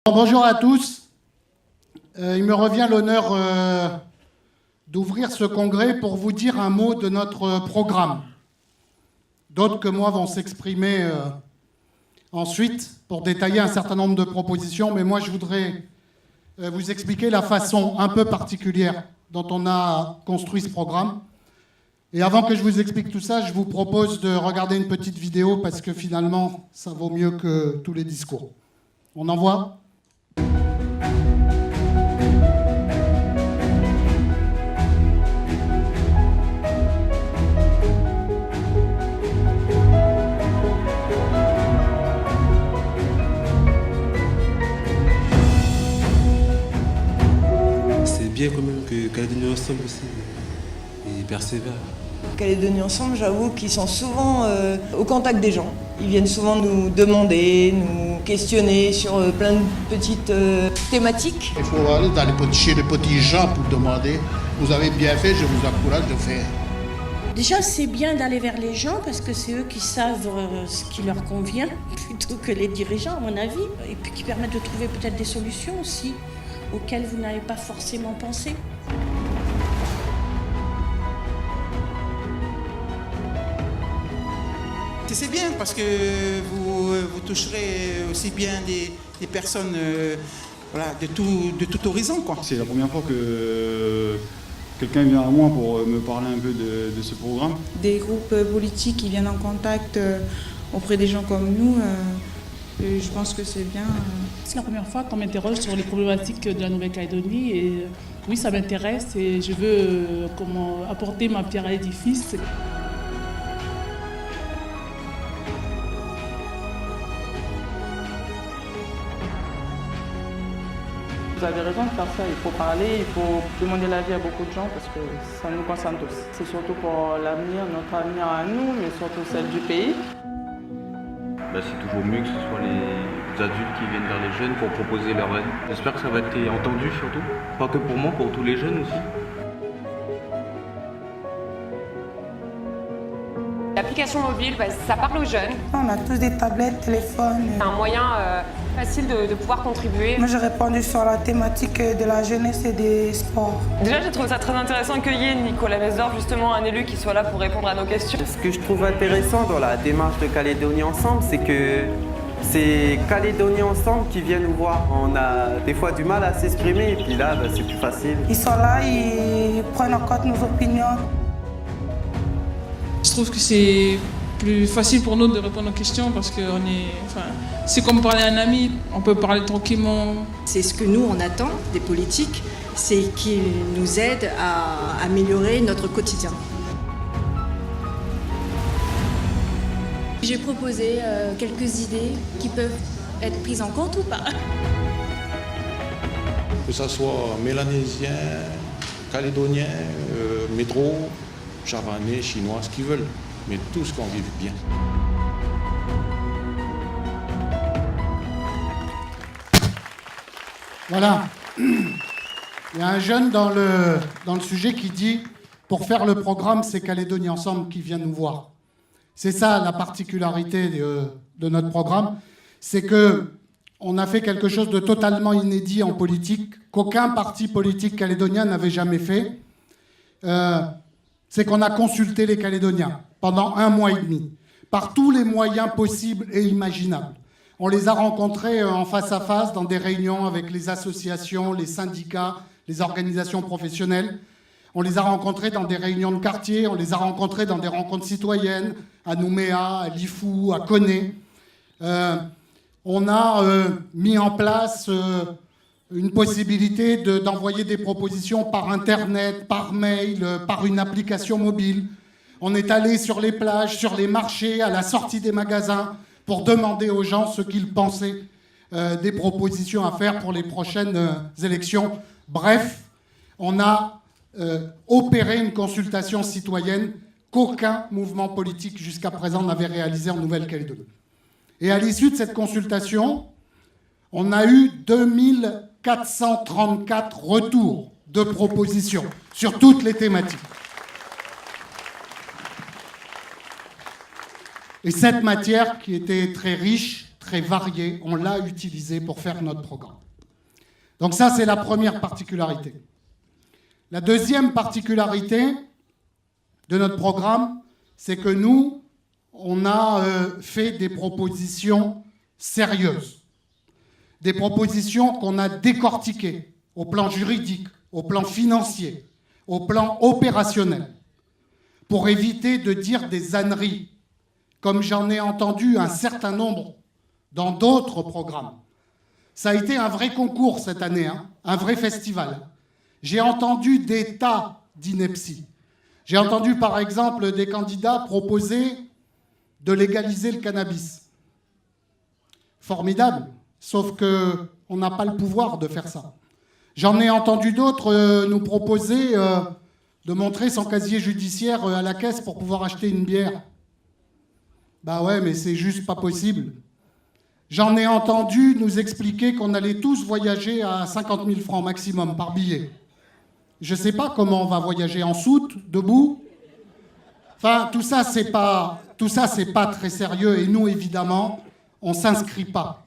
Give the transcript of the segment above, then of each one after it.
Bonjour à tous. Il me revient l'honneur d'ouvrir ce congrès pour vous dire un mot de notre programme. D'autres que moi vont s'exprimer ensuite pour détailler un certain nombre de propositions, mais moi je voudrais vous expliquer la façon un peu particulière dont on a construit ce programme. Et avant que je vous explique tout ça, je vous propose de regarder une petite vidéo parce que finalement, ça vaut mieux que tous les discours. On en voit ? C'est bien quand même que Calédonie Ensemble aussi et persévère. Calédonie Ensemble, j'avoue qu'ils sont souvent au contact des gens. Ils viennent souvent nous demander, nous questionner sur plein de petites thématiques. Il faut aller chez les petits gens pour demander. Vous avez bien fait, je vous encourage de faire. Déjà, c'est bien d'aller vers les gens parce que c'est eux qui savent ce qui leur convient plutôt que les dirigeants, à mon avis. Et puis qui permettent de trouver peut-être des solutions aussi auxquelles vous n'avez pas forcément pensé. C'est bien parce que vous toucherez aussi bien des personnes de tout horizon, quoi. C'est la première fois que quelqu'un vient à moi pour me parler un peu de ce programme. Des groupes politiques qui viennent en contact auprès des gens comme nous, je pense que c'est bien. C'est la première fois qu'on m'interroge sur les problématiques de la Nouvelle-Calédonie et oui, ça m'intéresse et je veux apporter ma pierre à l'édifice. Vous avez raison de faire ça, il faut parler, il faut demander l'avis à beaucoup de gens parce que ça nous concerne tous. C'est surtout pour l'avenir, notre avenir à nous, mais surtout celle du pays. C'est toujours mieux que ce soit les adultes qui viennent vers les jeunes pour proposer leur aide. J'espère que ça va être entendu surtout, pas que pour moi, pour tous les jeunes aussi. L'application mobile, ça parle aux jeunes. On a tous des tablettes, téléphones. C'est un moyen facile de pouvoir contribuer. Moi, j'ai répondu sur la thématique de la jeunesse et des sports. Déjà, j'ai trouvé ça très intéressant qu'il y ait Nicolas Mesdorf, justement, un élu qui soit là pour répondre à nos questions. Ce que je trouve intéressant dans la démarche de Calédonie Ensemble, c'est que c'est Calédonie Ensemble qui vient nous voir. On a des fois du mal à s'exprimer et puis là, c'est plus facile. Ils sont là, ils prennent en compte nos opinions. Je trouve que c'est plus facile pour nous de répondre aux questions parce que c'est comme parler à un ami, on peut parler tranquillement. C'est ce que nous on attend des politiques, c'est qu'ils nous aident à améliorer notre quotidien. J'ai proposé quelques idées qui peuvent être prises en compte ou pas. Que ça soit mélanésien, calédonien, métro, javanais, chinois, ce qu'ils veulent, mais tous qu'on vive bien. Voilà. Il y a un jeune dans le sujet qui dit « Pour faire le programme, c'est Calédonie Ensemble qui vient nous voir ». C'est ça la particularité de notre programme, c'est qu'on a fait quelque chose de totalement inédit en politique, qu'aucun parti politique calédonien n'avait jamais fait. C'est qu'on a consulté les Calédoniens pendant 1 mois et demi, par tous les moyens possibles et imaginables. On les a rencontrés en face à face dans des réunions avec les associations, les syndicats, les organisations professionnelles. On les a rencontrés dans des réunions de quartier, on les a rencontrés dans des rencontres citoyennes, à Nouméa, à Lifou, à Koné. On a mis en place une possibilité d'envoyer des propositions par Internet, par mail, par une application mobile. On est allé sur les plages, sur les marchés, à la sortie des magasins, pour demander aux gens ce qu'ils pensaient des propositions à faire pour les prochaines élections. Bref, on a opéré une consultation citoyenne qu'aucun mouvement politique jusqu'à présent n'avait réalisée en Nouvelle-Calédonie. Et à l'issue de cette consultation, on a eu 2434 retours de propositions sur toutes les thématiques. Et cette matière qui était très riche, très variée, on l'a utilisée pour faire notre programme. Donc ça, c'est la première particularité. La deuxième particularité de notre programme, c'est que nous, on a fait des propositions sérieuses. Des propositions qu'on a décortiquées au plan juridique, au plan financier, au plan opérationnel, pour éviter de dire des âneries, comme j'en ai entendu un certain nombre dans d'autres programmes. Ça a été un vrai concours cette année, hein, un vrai festival. J'ai entendu des tas d'inepties. J'ai entendu par exemple des candidats proposer de légaliser le cannabis. Formidable, sauf qu'on n'a pas le pouvoir de faire ça. J'en ai entendu d'autres nous proposer de montrer son casier judiciaire à la caisse pour pouvoir acheter une bière. Bah ouais, mais c'est juste pas possible. J'en ai entendu nous expliquer qu'on allait tous voyager à 50 000 francs maximum par billet. Je ne sais pas comment on va voyager en soute, debout. Enfin, tout ça, c'est pas très sérieux. Et nous, évidemment, on ne s'inscrit pas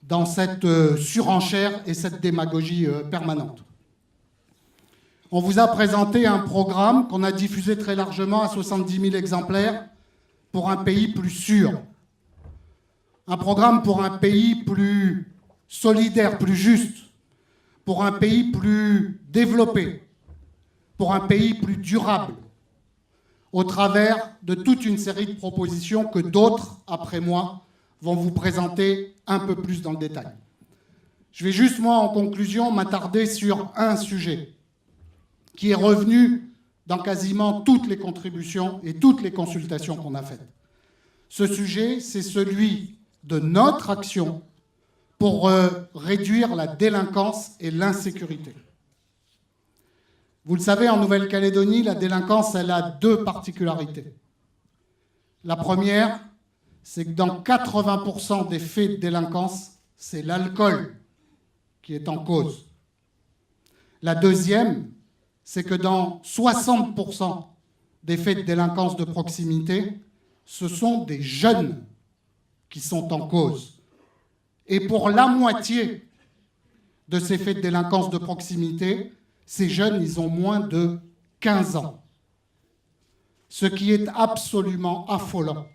dans cette surenchère et cette démagogie permanente. On vous a présenté un programme qu'on a diffusé très largement à 70 000 exemplaires pour un pays plus sûr. Un programme pour un pays plus solidaire, plus juste, pour un pays plus développé, pour un pays plus durable, au travers de toute une série de propositions que d'autres, après moi, vont vous présenter un peu plus dans le détail. Je vais juste, moi, en conclusion, m'attarder sur un sujet qui est revenu dans quasiment toutes les contributions et toutes les consultations qu'on a faites. Ce sujet, c'est celui de notre action pour réduire la délinquance et l'insécurité. Vous le savez, en Nouvelle-Calédonie, la délinquance, elle a deux particularités. La première, c'est que dans 80% des faits de délinquance, c'est l'alcool qui est en cause. La deuxième, c'est que dans 60% des faits de délinquance de proximité, ce sont des jeunes qui sont en cause. Et pour la moitié de ces faits de délinquance de proximité, ces jeunes, ils ont moins de 15 ans. Ce qui est absolument affolant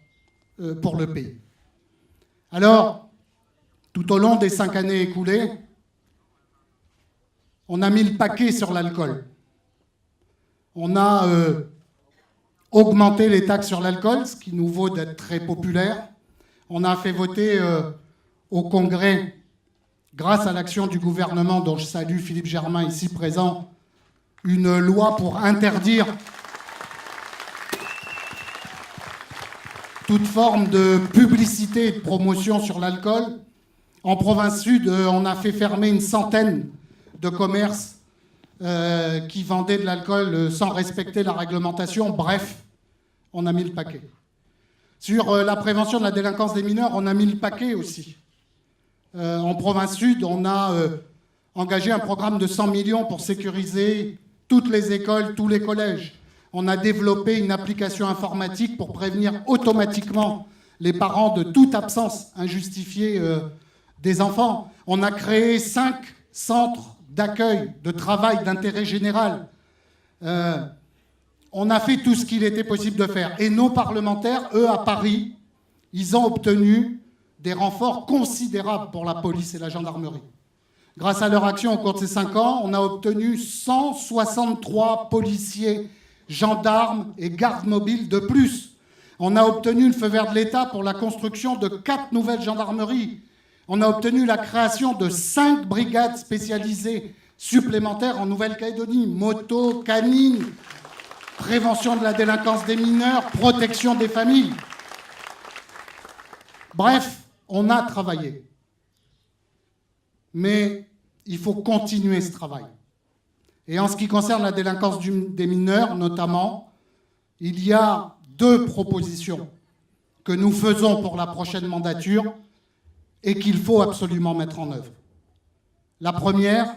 pour le pays. Alors, tout au long des 5 années écoulées, on a mis le paquet sur l'alcool. On a augmenté les taxes sur l'alcool, ce qui nous vaut d'être très populaire. On a fait voter au Congrès, grâce à l'action du gouvernement, dont je salue Philippe Germain ici présent, une loi pour interdire toute forme de publicité et de promotion sur l'alcool. En province sud, on a fait fermer une centaine de commerces qui vendaient de l'alcool sans respecter la réglementation. Bref, on a mis le paquet. Sur la prévention de la délinquance des mineurs, on a mis le paquet aussi. En province sud, on a engagé un programme de 100 millions pour sécuriser toutes les écoles, tous les collèges. On a développé une application informatique pour prévenir automatiquement les parents de toute absence injustifiée des enfants. On a créé 5 centres d'accueil, de travail d'intérêt général. On a fait tout ce qu'il était possible de faire. Et nos parlementaires, eux, à Paris, ils ont obtenu des renforts considérables pour la police et la gendarmerie. Grâce à leur action au cours de ces 5 ans, on a obtenu 163 policiers, gendarmes et gardes mobiles de plus. On a obtenu le feu vert de l'État pour la construction de 4 nouvelles gendarmeries. On a obtenu la création de 5 brigades spécialisées supplémentaires en Nouvelle-Calédonie, moto, canine, prévention de la délinquance des mineurs, protection des familles. Bref, on a travaillé. Mais il faut continuer ce travail. Et en ce qui concerne la délinquance des mineurs, notamment, il y a 2 propositions que nous faisons pour la prochaine mandature et qu'il faut absolument mettre en œuvre. La première,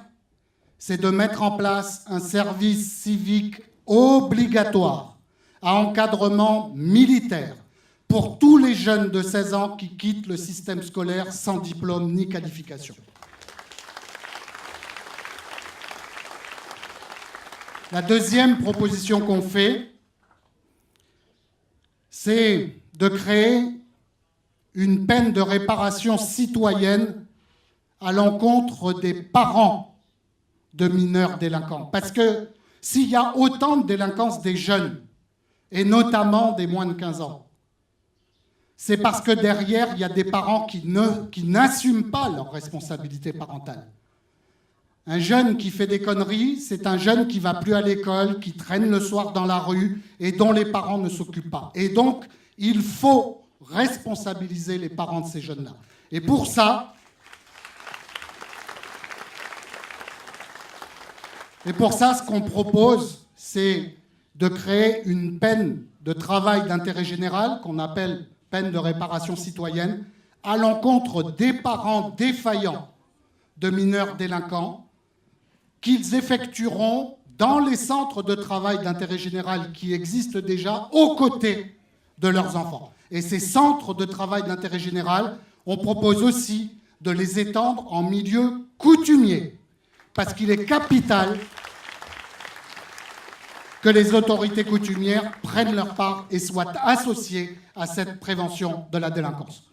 c'est de mettre en place un service civique obligatoire à encadrement militaire pour tous les jeunes de 16 ans qui quittent le système scolaire sans diplôme ni qualification. La deuxième proposition qu'on fait, c'est de créer une peine de réparation citoyenne à l'encontre des parents de mineurs délinquants. Parce que s'il y a autant de délinquance des jeunes, et notamment des moins de 15 ans, c'est parce que derrière, il y a des parents qui n'assument pas leurs responsabilités parentales. Un jeune qui fait des conneries, c'est un jeune qui ne va plus à l'école, qui traîne le soir dans la rue et dont les parents ne s'occupent pas. Et donc, il faut responsabiliser les parents de ces jeunes-là. Et pour ça, ce qu'on propose, c'est de créer une peine de travail d'intérêt général, qu'on appelle peine de réparation citoyenne, à l'encontre des parents défaillants de mineurs délinquants, qu'ils effectueront dans les centres de travail d'intérêt général qui existent déjà aux côtés de leurs enfants. Et ces centres de travail d'intérêt général, on propose aussi de les étendre en milieu coutumier, parce qu'il est capital que les autorités coutumières prennent leur part et soient associées à cette prévention de la délinquance.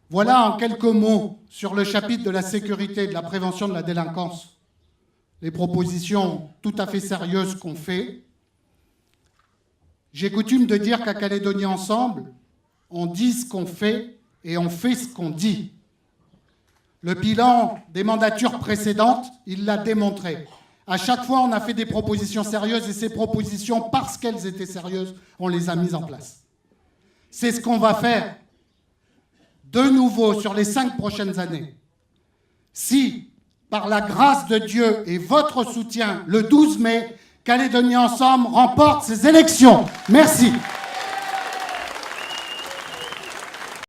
Voilà en quelques mots sur le chapitre de la sécurité et de la prévention de la délinquance, les propositions tout à fait sérieuses qu'on fait. J'ai coutume de dire qu'à Calédonie Ensemble, on dit ce qu'on fait et on fait ce qu'on dit. Le bilan des mandatures précédentes, il l'a démontré. À chaque fois, on a fait des propositions sérieuses et ces propositions, parce qu'elles étaient sérieuses, on les a mises en place. C'est ce qu'on va faire de nouveau sur les 5 prochaines années. Si, par la grâce de Dieu et votre soutien, le 12 mai, Calédonie Ensemble remporte ses élections. Merci.